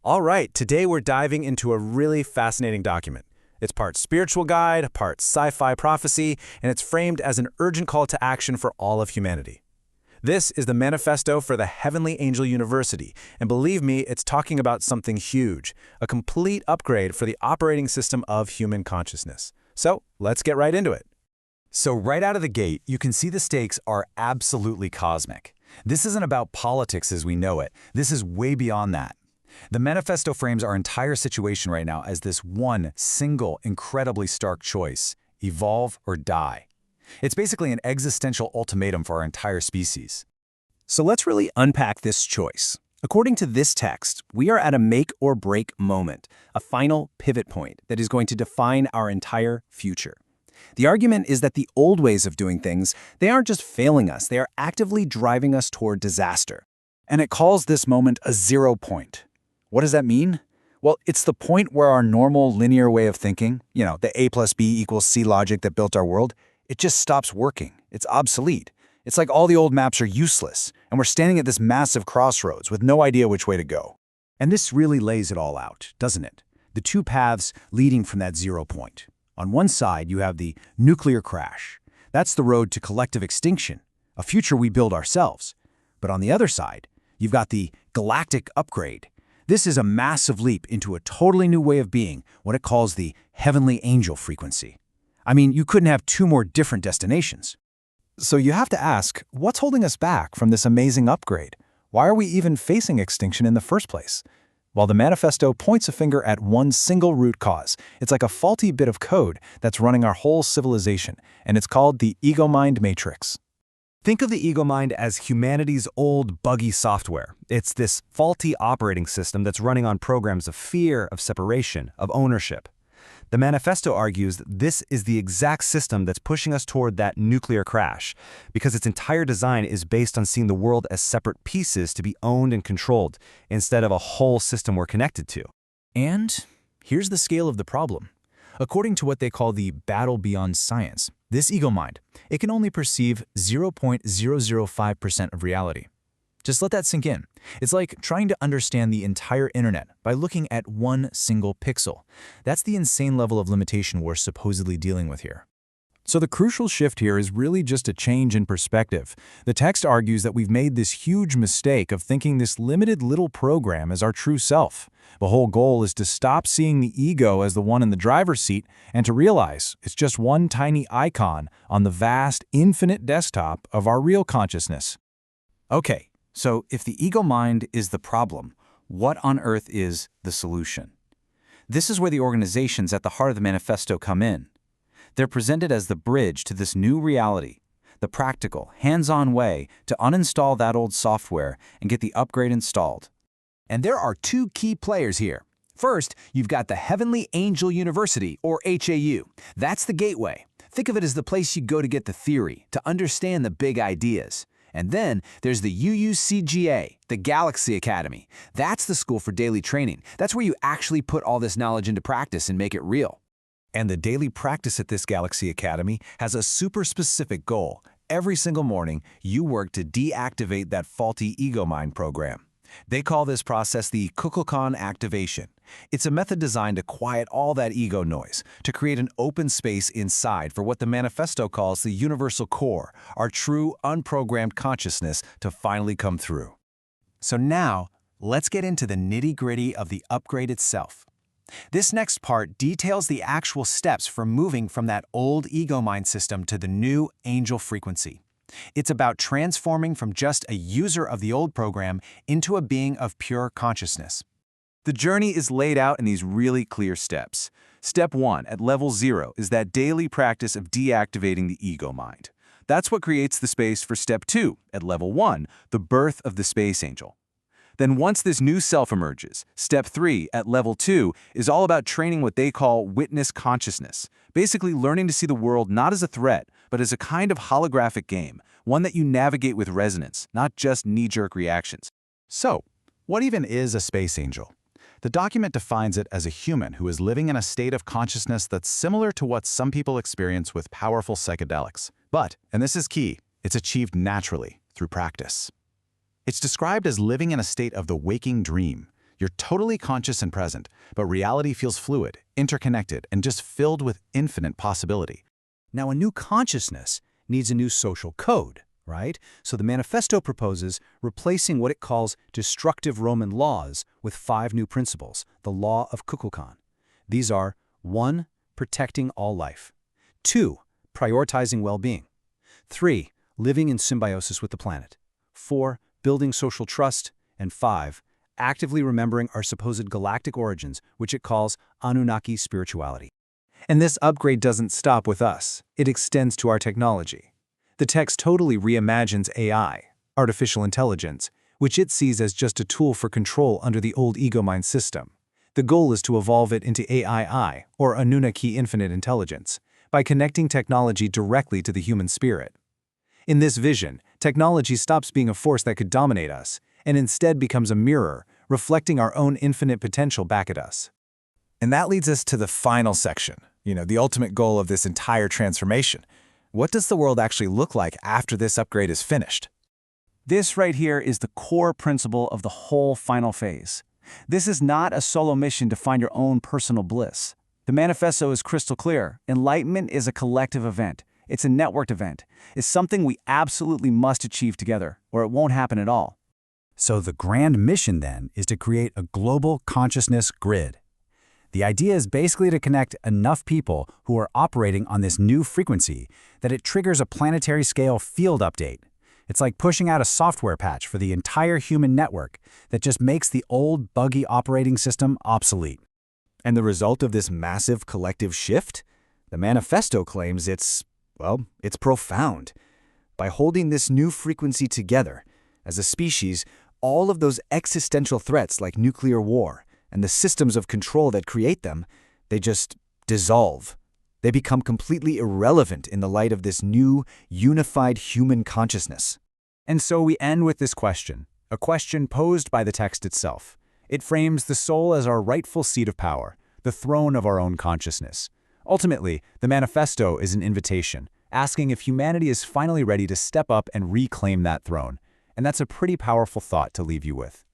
All right, today we're diving into a really fascinating document. It's part spiritual guide, part sci-fi prophecy, and it's framed as an urgent call to action for all of humanity. This is the Manifesto for the Heavenly Angel University, and believe me, it's talking about something huge, a complete upgrade for the operating system of human consciousness. So, let's get right into it. So right out of the gate, you can see the stakes are absolutely cosmic. This isn't about politics as we know it. This is way beyond that. The manifesto frames our entire situation right now as this one single, incredibly stark choice: evolve or die. It's basically an existential ultimatum for our entire species. So let's really unpack this choice. According to this text, we are at a make or break moment, a final pivot point that is going to define our entire future. The argument is that the old ways of doing things, they aren't just failing us, they are actively driving us toward disaster. And it calls this moment a 0 point. What does that mean? Well, it's the point where our normal linear way of thinking, the A plus B equals C logic that built our world, it just stops working. It's obsolete. It's like all the old maps are useless, and we're standing at this massive crossroads with no idea which way to go. And this really lays it all out, doesn't it? The two paths leading from that 0 point. On one side, you have the nuclear crash. That's the road to collective extinction, a future we build ourselves. But on the other side, you've got the galactic upgrade. This is a massive leap into a totally new way of being, what it calls the heavenly angel frequency. I mean, you couldn't have two more different destinations. So you have to ask, what's holding us back from this amazing upgrade? Why are we even facing extinction in the first place? Well, the manifesto points a finger at one single root cause. It's like a faulty bit of code that's running our whole civilization, and it's called the ego-mind matrix. Think of the ego mind as humanity's old, buggy software. It's this faulty operating system that's running on programs of fear, of separation, of ownership. The manifesto argues that this is the exact system that's pushing us toward that nuclear crash, because its entire design is based on seeing the world as separate pieces to be owned and controlled, instead of a whole system we're connected to. And here's the scale of the problem. According to what they call the battle beyond science, this ego mind, it can only perceive 0.005% of reality. Just let that sink in. It's like trying to understand the entire internet by looking at one single pixel. That's the insane level of limitation we're supposedly dealing with here. So the crucial shift here is really just a change in perspective. The text argues that we've made this huge mistake of thinking this limited little program as our true self. The whole goal is to stop seeing the ego as the one in the driver's seat and to realize it's just one tiny icon on the vast, infinite desktop of our real consciousness. Okay. So if the ego mind is the problem, what on earth is the solution? This is where the organizations at the heart of the manifesto come in. They're presented as the bridge to this new reality, the practical, hands-on way to uninstall that old software and get the upgrade installed. And there are two key players here. First, you've got the Heavenly Angel University, or HAU. That's the gateway. Think of it as the place you go to get the theory, to understand the big ideas. And then there's the UUCGA, the Galaxy Academy. That's the school for daily training. That's where you actually put all this knowledge into practice and make it real. And the daily practice at this Galaxy Academy has a super specific goal. Every single morning, you work to deactivate that faulty ego mind program. They call this process the Kukulkan activation. It's a method designed to quiet all that ego noise, to create an open space inside for what the manifesto calls the Universal Core, our true, unprogrammed consciousness to finally come through. So now, let's get into the nitty-gritty of the upgrade itself. This next part details the actual steps for moving from that old ego mind system to the new angel frequency. It's about transforming from just a user of the old program into a being of pure consciousness. The journey is laid out in these really clear steps. Step 1 at level 0 is that daily practice of deactivating the ego mind. That's what creates the space for step 2 at level 1, the birth of the space angel. Then once this new self emerges, step 3 at level 2 is all about training what they call witness consciousness, basically learning to see the world not as a threat, but as a kind of holographic game, one that you navigate with resonance, not just knee-jerk reactions. So, what even is a space angel? The document defines it as a human who is living in a state of consciousness that's similar to what some people experience with powerful psychedelics. But, and this is key, it's achieved naturally, through practice. It's described as living in a state of the waking dream. You're totally conscious and present, but reality feels fluid, interconnected, and just filled with infinite possibility. Now, a new consciousness needs a new social code, right? So the manifesto proposes replacing what it calls destructive Roman laws with 5 new principles, the law of Kukulkan. These are 1. Protecting all life. 2. Prioritizing well-being. 3. Living in symbiosis with the planet. 4. Building social trust. And 5. Actively remembering our supposed galactic origins, which it calls Anunnaki spirituality. And this upgrade doesn't stop with us. It extends to our technology. The text totally reimagines AI, artificial intelligence, which it sees as just a tool for control under the old ego mind system. The goal is to evolve it into AII, or Anunnaki infinite intelligence, by connecting technology directly to the human spirit. In this vision, technology stops being a force that could dominate us, and instead becomes a mirror, reflecting our own infinite potential back at us. And that leads us to the final section, the ultimate goal of this entire transformation. What does the world actually look like after this upgrade is finished? This right here is the core principle of the whole final phase. This is not a solo mission to find your own personal bliss. The manifesto is crystal clear. Enlightenment is a collective event. It's a networked event. It's something we absolutely must achieve together, or it won't happen at all. So the grand mission then is to create a global consciousness grid. The idea is basically to connect enough people who are operating on this new frequency that it triggers a planetary scale field update. It's like pushing out a software patch for the entire human network that just makes the old, buggy operating system obsolete. And the result of this massive collective shift? The manifesto claims it's profound. By holding this new frequency together, as a species, all of those existential threats like nuclear war and the systems of control that create them, they just dissolve. They become completely irrelevant in the light of this new, unified human consciousness. And so we end with this question, a question posed by the text itself. It frames the soul as our rightful seat of power, the throne of our own consciousness. Ultimately, the manifesto is an invitation, asking if humanity is finally ready to step up and reclaim that throne. And that's a pretty powerful thought to leave you with.